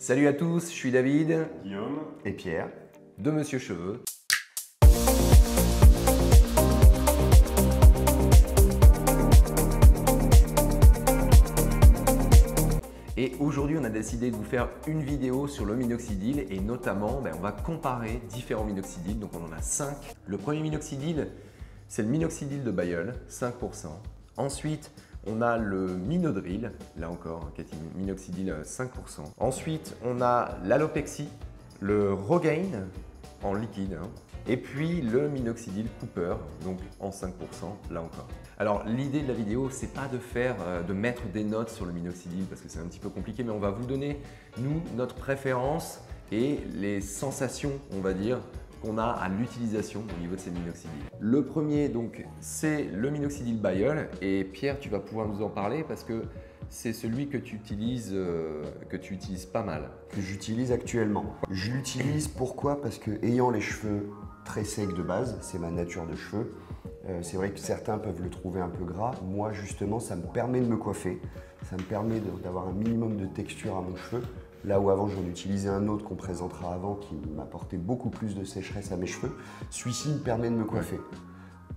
Salut à tous, je suis David, Guillaume et Pierre de Monsieur Cheveux. Et aujourd'hui, on a décidé de vous faire une vidéo sur le minoxidil et notamment, on va comparer différents minoxidils. Donc on en a 5. Le premier minoxidil, c'est le minoxidil de Bayeul, 5%. Ensuite, on a le Minodril, là encore, qui est un minoxidil 5%. Ensuite, on a l'Alopexy, le Rogaine en liquide, et puis le minoxidil Cooper, donc en 5%, là encore. Alors l'idée de la vidéo, c'est pas de mettre des notes sur le minoxidil parce que c'est un petit peu compliqué, mais on va vous donner, nous, notre préférence et les sensations, on va dire, qu'on a à l'utilisation au niveau de ces minoxidils. Le premier, donc, c'est le minoxidil Bayeul. Et Pierre, tu vas pouvoir nous en parler parce que c'est celui que tu utilises pas mal. Que j'utilise actuellement. Je l'utilise pourquoi? Parce que ayant les cheveux très secs de base, c'est ma nature de cheveux, c'est vrai que certains peuvent le trouver un peu gras. Moi, justement, ça me permet de me coiffer. Ça me permet d'avoir un minimum de texture à mon cheveu. Là où avant j'en utilisais un autre qu'on présentera avant qui m'apportait beaucoup plus de sécheresse à mes cheveux, celui-ci me permet de me coiffer.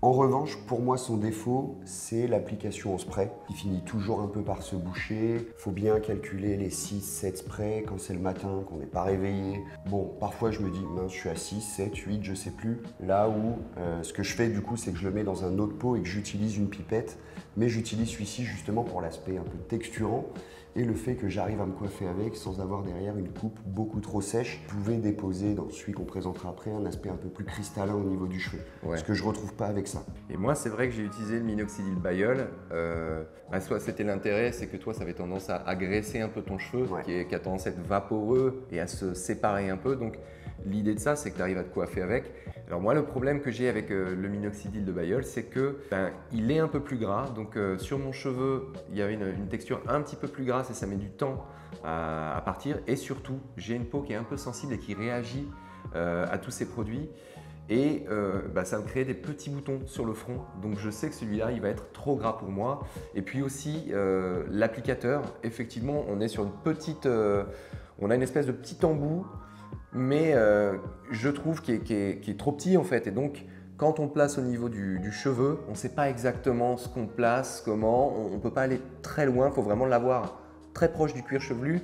En revanche, pour moi, son défaut, c'est l'application en spray qui finit toujours un peu par se boucher. Il faut bien calculer les 6-7 sprays quand c'est le matin, qu'on n'est pas réveillé. Bon, parfois je me dis, mince, je suis à 6, 7, 8, je sais plus. Là où ce que je fais du coup, c'est que je le mets dans un autre pot et que j'utilise une pipette. Mais j'utilise celui-ci justement pour l'aspect un peu texturant et le fait que j'arrive à me coiffer avec sans avoir derrière une coupe beaucoup trop sèche. Vous pouvez déposer dans celui qu'on présentera après un aspect un peu plus cristallin au niveau du cheveu. Ce que je ne retrouve pas avec ça. Et moi, c'est vrai que j'ai utilisé le minoxidil Bayeul. Soit c'était l'intérêt, c'est que toi, ça avait tendance à agresser un peu ton cheveu, qui a tendance à être vaporeux et à se séparer un peu. Donc l'idée de ça, c'est que tu arrives à te coiffer avec. Alors moi, le problème que j'ai avec le minoxidil de Bayeul, c'est que il est un peu plus gras. Donc sur mon cheveu, il y avait une texture un petit peu plus grasse et ça met du temps à partir. Et surtout, j'ai une peau qui est un peu sensible et qui réagit à tous ces produits. Et ça me crée des petits boutons sur le front. Donc je sais que celui-là, il va être trop gras pour moi. Et puis aussi, l'applicateur, effectivement, on est sur une petite… on a une espèce de petit embout, mais je trouve qu'il est trop petit en fait. Et donc, quand on place au niveau du cheveu, on ne sait pas exactement ce qu'on place, comment. On ne peut pas aller très loin, il faut vraiment l'avoir très proche du cuir chevelu.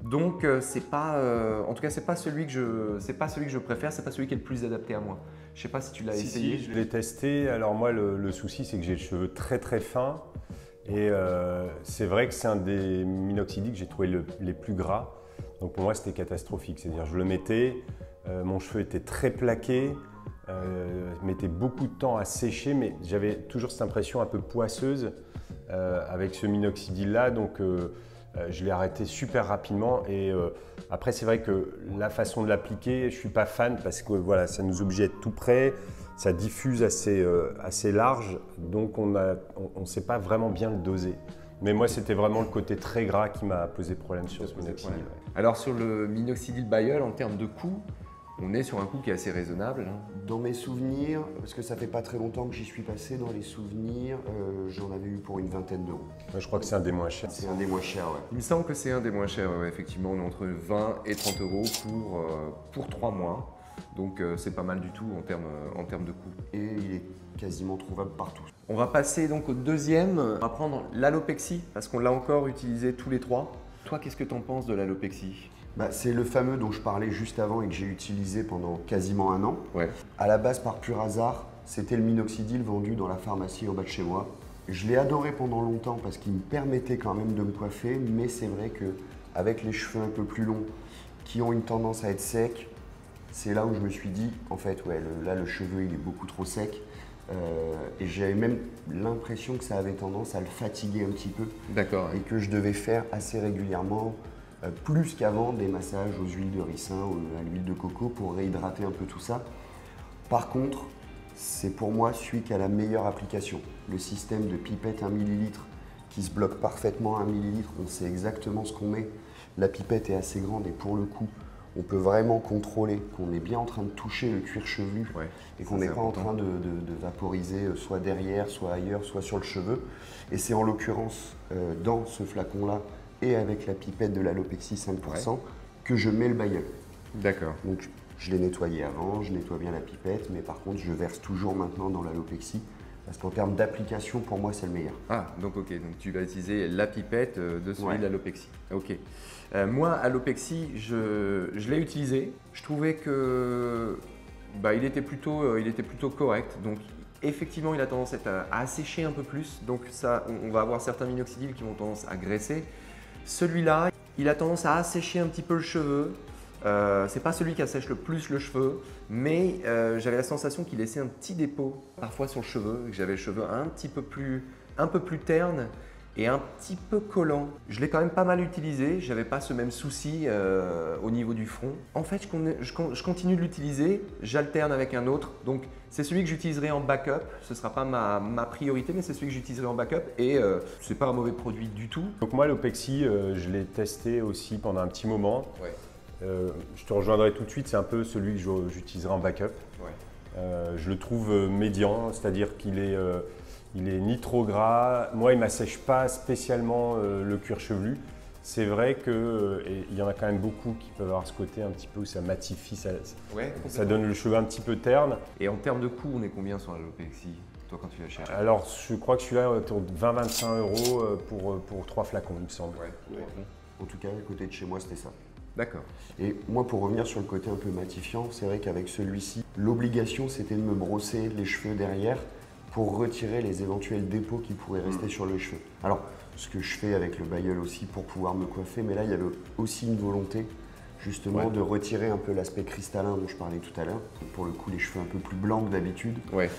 Donc c'est pas, en tout cas c'est pas celui que je préfère, c'est pas celui qui est le plus adapté à moi. Je sais pas si tu l'as essayé. Si, je l'ai testé. Alors moi le souci c'est que j'ai les cheveux très fins et c'est vrai que c'est un des minoxidils que j'ai trouvé les plus gras. Donc pour moi c'était catastrophique, c'est-à-dire je le mettais, mon cheveu était très plaqué, mettait beaucoup de temps à sécher, mais j'avais toujours cette impression un peu poisseuse avec ce minoxidil là. Donc je l'ai arrêté super rapidement et après c'est vrai que la façon de l'appliquer, je ne suis pas fan parce que voilà, ça nous oblige à être tout près, ça diffuse assez large, donc on ne sait pas vraiment bien le doser. Mais moi c'était vraiment le côté très gras qui m'a posé problème sur ce minoxidil. Alors sur le minoxidil Bayeul, en termes de coût, on est sur un coût qui est assez raisonnable. Dans mes souvenirs, parce que ça fait pas très longtemps que j'y suis passé, dans les souvenirs, j'en avais eu pour une vingtaine d'euros. Je crois que c'est un des moins chers. C'est un des moins chers, ouais. Il me semble que c'est un des moins chers, effectivement. On est entre 20 et 30 euros pour 3 mois. Donc c'est pas mal du tout en termes de coût. Et il est quasiment trouvable partout. On va passer donc au deuxième. On va prendre l'Alopexy parce qu'on l'a encore utilisé tous les trois. Toi, qu'est-ce que tu en penses de l'Alopexy ? C'est le fameux dont je parlais juste avant et que j'ai utilisé pendant quasiment un an. À la base, par pur hasard, c'était le minoxidil vendu dans la pharmacie en bas de chez moi. Je l'ai adoré pendant longtemps parce qu'il me permettait quand même de me coiffer, mais c'est vrai qu'avec les cheveux un peu plus longs qui ont une tendance à être secs, c'est là où je me suis dit, en fait, là le cheveu il est beaucoup trop sec. Et j'avais même l'impression que ça avait tendance à le fatiguer un petit peu. D'accord. Et que je devais faire assez régulièrement, plus qu'avant, des massages aux huiles de ricin ou à l'huile de coco pour réhydrater un peu tout ça. Par contre, c'est pour moi celui qui a la meilleure application. Le système de pipette 1 ml qui se bloque parfaitement à 1 ml, on sait exactement ce qu'on met. La pipette est assez grande et pour le coup, on peut vraiment contrôler qu'on est bien en train de toucher le cuir chevelu et qu'on n'est pas en train de vaporiser soit derrière, soit ailleurs, soit sur le cheveu. Et c'est en l'occurrence dans ce flacon-là et avec la pipette de l'Alopexy 5%, que je mets le bailleul. D'accord. Donc je l'ai nettoyé avant, je nettoie bien la pipette, mais par contre je verse toujours maintenant dans l'Alopexy parce qu'en termes d'application, pour moi c'est le meilleur. Ah, donc ok, donc tu vas utiliser la pipette de celui de l'Alopexy. Ok. Moi, Alopexy, je l'ai utilisé. Je trouvais que il était plutôt correct. Donc effectivement, il a tendance à assécher un peu plus. Donc ça, on va avoir certains minoxidils qui vont tendance à graisser. Celui-là, il a tendance à assécher un petit peu le cheveu. C'est pas celui qui assèche le plus le cheveu, mais j'avais la sensation qu'il laissait un petit dépôt parfois sur le cheveu, que j'avais le cheveu un peu plus terne et un petit peu collant. Je l'ai quand même pas mal utilisé, j'avais pas ce même souci au niveau du front. En fait, je continue de l'utiliser, j'alterne avec un autre, donc c'est celui que j'utiliserai en backup. Ce sera pas ma priorité, mais c'est celui que j'utiliserai en backup et c'est pas un mauvais produit du tout. Donc moi, l'Alopexy, je l'ai testé aussi pendant un petit moment. Ouais. Je te rejoindrai tout de suite, c'est un peu celui que j'utiliserai en backup. Ouais. Je le trouve médian, c'est-à-dire qu'il est, il est ni trop gras. Moi, il ne m'assèche pas spécialement le cuir chevelu. C'est vrai qu'il y en a quand même beaucoup qui peuvent avoir ce côté un petit peu où ça matifie, ça donne le cheveu un petit peu terne. Et en termes de coût, on est combien sur l'Alopexy, toi, quand tu l'as cherché? Alors, je crois que celui-là autour de 20-25 € pour 3 flacons, il me semble. Ouais. En tout cas, à côté de chez moi, c'était ça. D'accord. Et moi, pour revenir sur le côté un peu matifiant, c'est vrai qu'avec celui-ci, l'obligation, c'était de me brosser les cheveux derrière pour retirer les éventuels dépôts qui pourraient rester sur les cheveux. Alors, ce que je fais avec le bailleul aussi pour pouvoir me coiffer, mais là, il y avait aussi une volonté justement de retirer un peu l'aspect cristallin dont je parlais tout à l'heure. Pour le coup, les cheveux un peu plus blancs que d'habitude. Ouais.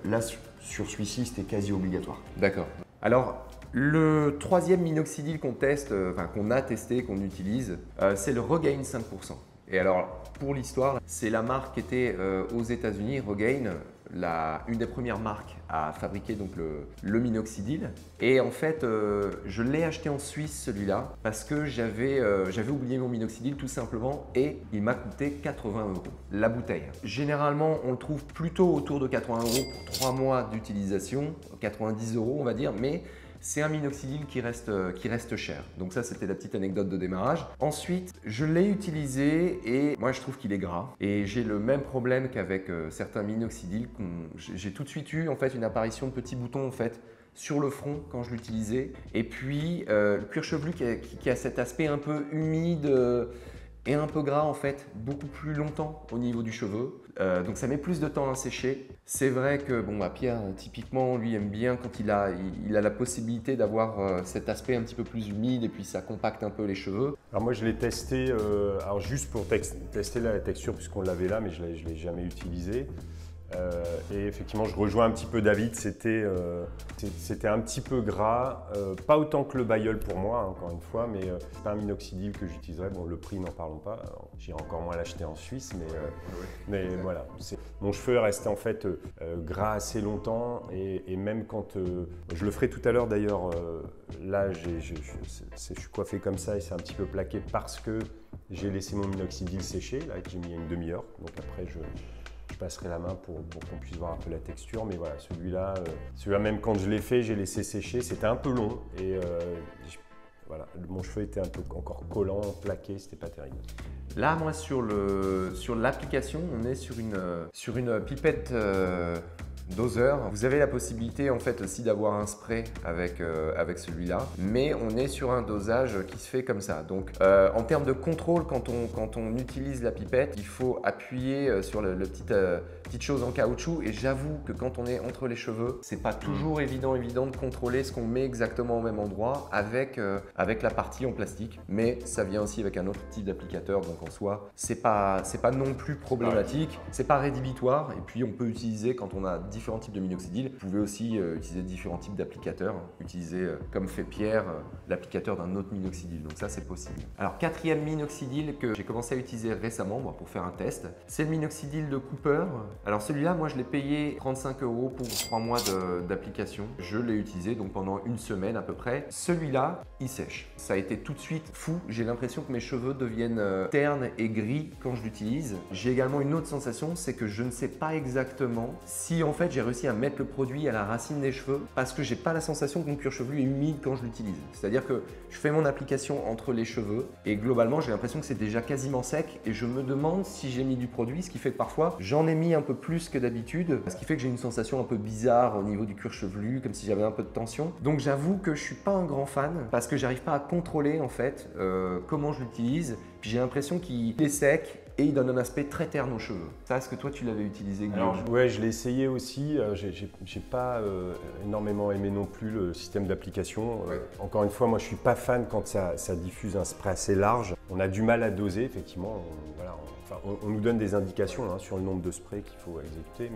Là, sur celui-ci, c'était quasi obligatoire. D'accord. Alors, le troisième minoxidil qu'on teste, qu'on a testé, qu'on utilise, c'est le Rogaine 5%. Et alors, pour l'histoire, c'est la marque qui était aux États-Unis, Rogaine, une des premières marques à fabriquer donc le minoxidil. Et en fait, je l'ai acheté en Suisse celui-là parce que j'avais oublié mon minoxidil tout simplement et il m'a coûté 80 € la bouteille. Généralement, on le trouve plutôt autour de 80 € pour 3 mois d'utilisation, 90 € on va dire, mais c'est un minoxidil qui reste cher. Donc ça, c'était la petite anecdote de démarrage. Ensuite, je l'ai utilisé et moi, je trouve qu'il est gras. Et j'ai le même problème qu'avec certains minoxidils. J'ai tout de suite eu en fait une apparition de petits boutons en fait sur le front quand je l'utilisais. Et puis, le cuir chevelu qui a cet aspect un peu humide et un peu gras en fait, beaucoup plus longtemps au niveau du cheveu. Donc ça met plus de temps à sécher. C'est vrai que Pierre, typiquement, lui aime bien quand il a la possibilité d'avoir cet aspect un petit peu plus humide et puis ça compacte un peu les cheveux. Alors moi je l'ai testé, alors juste pour tester la texture puisqu'on l'avait là mais je ne l'ai jamais utilisé. Et effectivement, je rejoins un petit peu David, c'était un petit peu gras, pas autant que le bailleul pour moi, hein, encore une fois, mais c'est pas un minoxidil que j'utiliserais. Bon, le prix, n'en parlons pas, j'irai encore moins l'acheter en Suisse, mais voilà. Mon cheveu est resté en fait gras assez longtemps et même quand, je le ferai tout à l'heure d'ailleurs, là je suis coiffé comme ça et c'est un petit peu plaqué parce que j'ai laissé mon minoxidil sécher, là, que j'ai mis une demi-heure, donc après je passerai la main pour qu'on puisse voir un peu la texture, mais voilà, celui-là même quand je l'ai fait, j'ai laissé sécher, c'était un peu long et voilà, mon cheveu était un peu encore collant, plaqué, c'était pas terrible. Là, moi, sur l'application, on est sur une pipette doseur. Vous avez la possibilité en fait aussi d'avoir un spray avec celui-là, mais on est sur un dosage qui se fait comme ça. Donc en termes de contrôle, quand on utilise la pipette, il faut appuyer sur le petite chose en caoutchouc et j'avoue que quand on est entre les cheveux, c'est pas toujours évident de contrôler ce qu'on met exactement au même endroit avec la partie en plastique, mais ça vient aussi avec un autre type d'applicateur, donc en soi c'est pas non plus problématique, c'est pas rédhibitoire et puis on peut utiliser quand on a différents types de minoxidil. Vous pouvez aussi utiliser différents types d'appliquateurs, utiliser comme fait Pierre l'applicateur d'un autre minoxidil, donc ça c'est possible. Alors quatrième minoxidil que j'ai commencé à utiliser récemment pour faire un test, c'est le minoxidil de Cooper. Alors celui-là, moi je l'ai payé 35 € pour 3 mois d'application. Je l'ai utilisé donc pendant une semaine à peu près. Celui-là, il sèche. Ça a été tout de suite fou. J'ai l'impression que mes cheveux deviennent ternes et gris quand je l'utilise. J'ai également une autre sensation, c'est que je ne sais pas exactement si en fait fait, j'ai réussi à mettre le produit à la racine des cheveux parce que j'ai pas la sensation que mon cuir chevelu est humide quand je l'utilise. C'est-à-dire que je fais mon application entre les cheveux et globalement, j'ai l'impression que c'est déjà quasiment sec et je me demande si j'ai mis du produit, ce qui fait que parfois, j'en ai mis un peu plus que d'habitude, ce qui fait que j'ai une sensation un peu bizarre au niveau du cuir chevelu, comme si j'avais un peu de tension. Donc j'avoue que je suis pas un grand fan parce que j'arrive pas à contrôler en fait comment je l'utilise. Puis j'ai l'impression qu'il est sec et il donne un aspect très terne aux cheveux. Ça, est-ce que toi tu l'avais utilisé, Guillaume? Alors, ouais, je l'ai essayé aussi. J'ai pas énormément aimé non plus le système d'application. Ouais. Encore une fois, moi je suis pas fan quand ça diffuse un spray assez large. On a du mal à doser, effectivement. On nous donne des indications sur le nombre de sprays qu'il faut exécuter,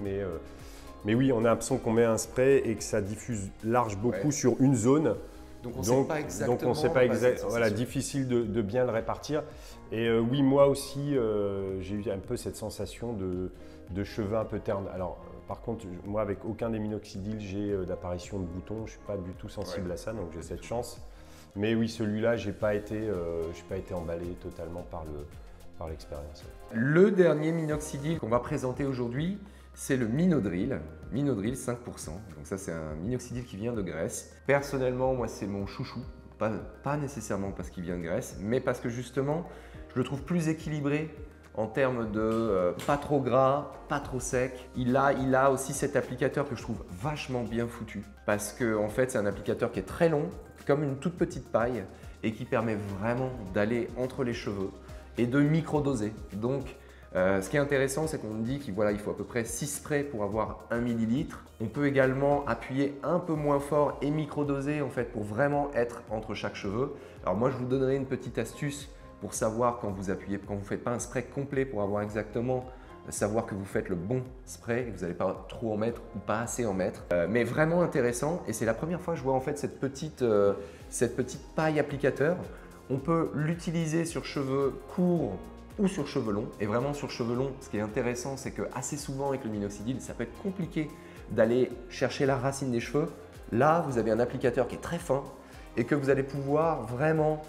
mais oui, on a l'impression qu'on met un spray et que ça diffuse large beaucoup sur une zone. Donc on sait pas exactement. Donc on sait pas exactement. Voilà, difficile de bien le répartir. Et oui, moi aussi, j'ai eu un peu cette sensation de cheveux un peu ternes. Alors, par contre, moi, avec aucun des minoxidils, j'ai d'apparition de boutons. Je suis pas du tout sensible à ça, donc j'ai cette chance. Mais oui, celui-là, j'ai pas été emballé totalement par l'expérience. Le dernier minoxidil qu'on va présenter aujourd'hui, c'est le Minodril, Minodril 5%. Donc ça, c'est un minoxidil qui vient de Grèce. Personnellement, moi, c'est mon chouchou. Pas nécessairement parce qu'il vient de Grèce, mais parce que justement, je le trouve plus équilibré en termes de pas trop gras, pas trop sec. Il a aussi cet applicateur que je trouve vachement bien foutu parce que en fait, c'est un applicateur qui est très long, comme une toute petite paille et qui permet vraiment d'aller entre les cheveux et de micro-doser. Donc, ce qui est intéressant, c'est qu'on dit qu'il faut à peu près 6 sprays pour avoir 1 millilitre. On peut également appuyer un peu moins fort et micro-doser en fait pour vraiment être entre chaque cheveu. Alors moi, je vous donnerai une petite astuce pour savoir quand vous appuyez, quand vous ne faites pas un spray complet pour avoir exactement savoir que vous faites le bon spray et que vous n'allez pas trop en mettre ou pas assez en mettre. Mais vraiment intéressant et c'est la première fois que je vois en fait cette petite paille applicateur. On peut l'utiliser sur cheveux courts ou sur cheveux longs. Et vraiment sur cheveux longs, ce qui est intéressant, c'est que assez souvent avec le minoxidil, ça peut être compliqué d'aller chercher la racine des cheveux. Là, vous avez un applicateur qui est très fin et que vous allez pouvoir vraiment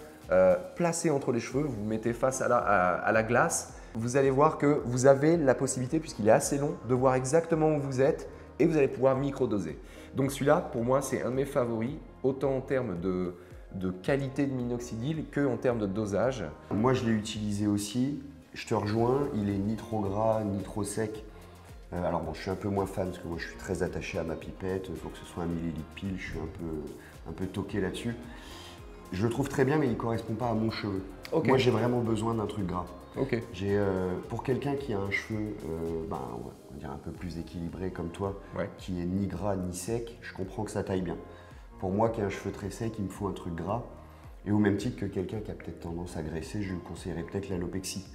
placer entre les cheveux. Vous mettez face à la glace. Vous allez voir que vous avez la possibilité, puisqu'il est assez long, de voir exactement où vous êtes et vous allez pouvoir micro-doser. Donc celui-là, pour moi, c'est un de mes favoris, autant en termes de qualité de minoxidil qu'en termes de dosage. Moi, je l'ai utilisé aussi. Je te rejoins, il est ni trop gras, ni trop sec. Alors bon, je suis un peu moins fan parce que moi, je suis très attaché à ma pipette. Il faut que ce soit 1 millilitre pile. Je suis un peu toqué là-dessus. Je le trouve très bien, mais il ne correspond pas à mon cheveu. Okay. Moi, j'ai vraiment besoin d'un truc gras. Okay. Pour quelqu'un qui a un cheveu, on va dire un peu plus équilibré comme toi, qui est ni gras ni sec, je comprends que ça taille bien. Pour moi qui ai un cheveu très sec, il me faut un truc gras. Et au même titre que quelqu'un qui a peut-être tendance à graisser, je lui conseillerais peut-être l'alopexie.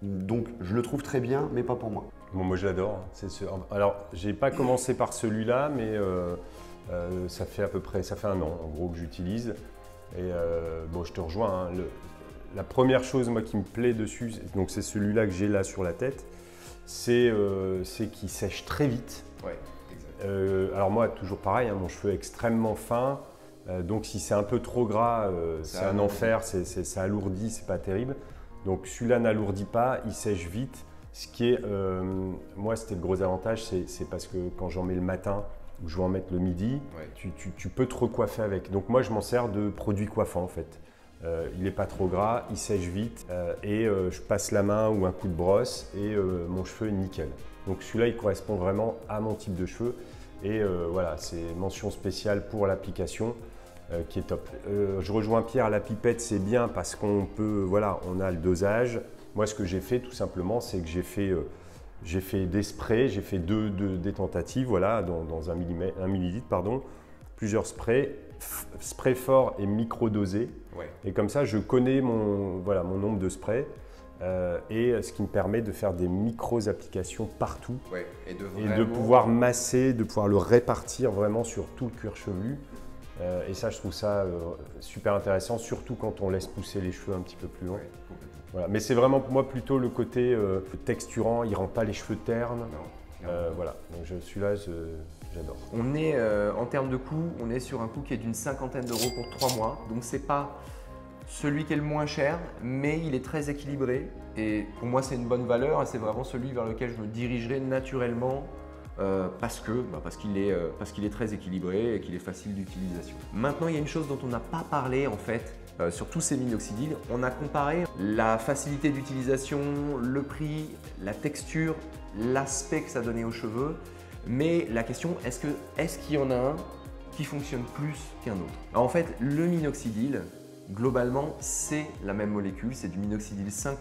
Donc je le trouve très bien, mais pas pour moi. Bon, moi je l'adore, c'est sûr. Alors j'ai pas commencé par celui-là, mais ça fait à peu près, ça fait 1 an en gros que j'utilise. Et bon, je te rejoins. La première chose moi qui me plaît dessus, donc c'est celui-là que j'ai là sur la tête, c'est qu'il sèche très vite. Ouais. Alors moi, toujours pareil, mon cheveu est extrêmement fin, donc si c'est un peu trop gras, c'est un enfer, ça alourdit, c'est pas terrible. Donc celui-là n'alourdit pas, il sèche vite. Ce qui est, moi c'était le gros avantage, c'est parce que quand j'en mets le matin ou je vais en mettre le midi, tu peux te recoiffer avec. Donc moi je m'en sers de produit coiffant en fait. Il n'est pas trop gras, il sèche vite et je passe la main ou un coup de brosse et mon cheveu est nickel. Donc celui-là, il correspond vraiment à mon type de cheveux et voilà, c'est mention spéciale pour l'application qui est top. Je rejoins Pierre, la pipette c'est bien parce qu'on peut, voilà, on a le dosage. Moi, ce que j'ai fait tout simplement, c'est que j'ai fait des sprays, j'ai fait des tentatives, voilà, dans 1 millilitre, pardon, plusieurs sprays, spray fort et micro-dosé. Ouais. Et comme ça, je connais mon nombre de sprays. Et ce qui me permet de faire des micro-applications partout et de pouvoir masser, de pouvoir le répartir vraiment sur tout le cuir chevelu. Et ça, je trouve ça super intéressant, surtout quand on laisse pousser les cheveux un petit peu plus long. Voilà. Mais c'est vraiment pour moi plutôt le côté texturant, il ne rend pas les cheveux ternes. Voilà, donc celui-là, j'adore. On est, en termes de coût, on est sur un coût qui est d'une 50aine d'euros pour 3 mois. Donc c'est pas celui qui est le moins cher, mais il est très équilibré. Et pour moi, c'est une bonne valeur et c'est vraiment celui vers lequel je me dirigerai naturellement parce qu'il est très équilibré et qu'il est facile d'utilisation. Maintenant, il y a une chose dont on n'a pas parlé en fait sur tous ces minoxidils. On a comparé la facilité d'utilisation, le prix, la texture, l'aspect que ça donnait aux cheveux. Mais la question, est-ce qu'il y en a un qui fonctionne plus qu'un autre? Alors, en fait, le minoxidil, globalement, c'est la même molécule, c'est du minoxidil 5%.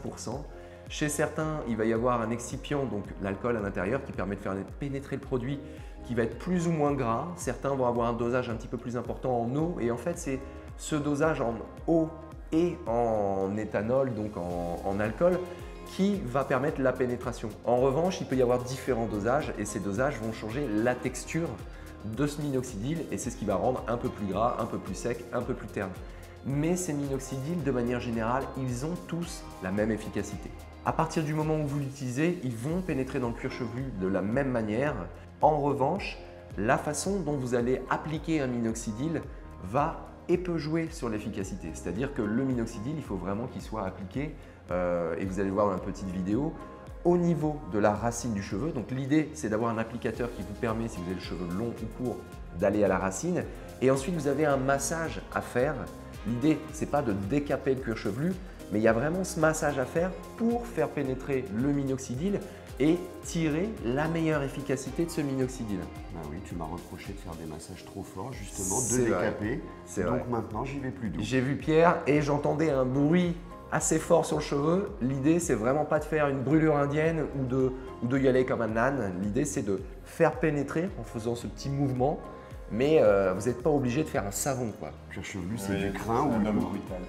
Chez certains, il va y avoir un excipient, donc l'alcool à l'intérieur, qui permet de faire pénétrer le produit, qui va être plus ou moins gras. Certains vont avoir un dosage un petit peu plus important en eau. Et en fait, c'est ce dosage en eau et en éthanol, donc en alcool, qui va permettre la pénétration. En revanche, il peut y avoir différents dosages et ces dosages vont changer la texture de ce minoxidil et c'est ce qui va rendre un peu plus gras, un peu plus sec, un peu plus terne. Mais ces minoxidils, de manière générale, ils ont tous la même efficacité. À partir du moment où vous l'utilisez, ils vont pénétrer dans le cuir chevelu de la même manière. En revanche, la façon dont vous allez appliquer un minoxidil va et peut jouer sur l'efficacité. C'est-à-dire que le minoxidil, il faut vraiment qu'il soit appliqué, et vous allez voir dans une petite vidéo, au niveau de la racine du cheveu. Donc l'idée, c'est d'avoir un applicateur qui vous permet, si vous avez le cheveu long ou court, d'aller à la racine. Et ensuite, vous avez un massage à faire. L'idée, c'est pas de décaper le cuir chevelu, mais il y a vraiment ce massage à faire pour faire pénétrer le minoxidil et tirer la meilleure efficacité de ce minoxidil. Bah oui, tu m'as reproché de faire des massages trop forts, justement, de décaper. C'est donc vrai. maintenant, j'y vais plus doux. J'ai vu Pierre et j'entendais un bruit assez fort sur le cheveu. L'idée, c'est vraiment pas de faire une brûlure indienne ou de y aller comme un âne. L'idée, c'est de faire pénétrer en faisant ce petit mouvement. Mais vous n'êtes pas obligé de faire un savon, quoi. Cuir chevelu, c'est du crin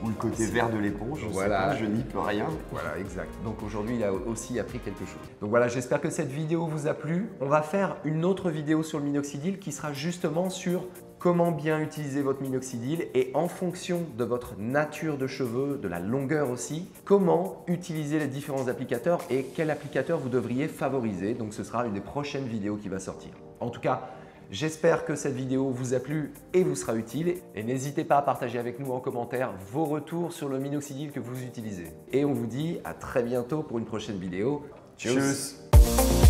ou le côté C'est- vert de l'éponge. Voilà. Je n'y peux rien. Voilà, exact. Donc aujourd'hui, il a aussi appris quelque chose. Donc voilà, j'espère que cette vidéo vous a plu. On va faire une autre vidéo sur le minoxidil qui sera justement sur comment bien utiliser votre minoxidil et en fonction de votre nature de cheveux, de la longueur aussi, comment utiliser les différents applicateurs et quel applicateur vous devriez favoriser. Donc ce sera une des prochaines vidéos qui va sortir. En tout cas, j'espère que cette vidéo vous a plu et vous sera utile. Et n'hésitez pas à partager avec nous en commentaire vos retours sur le minoxidil que vous utilisez. Et on vous dit à très bientôt pour une prochaine vidéo. Tchuss. Tchuss.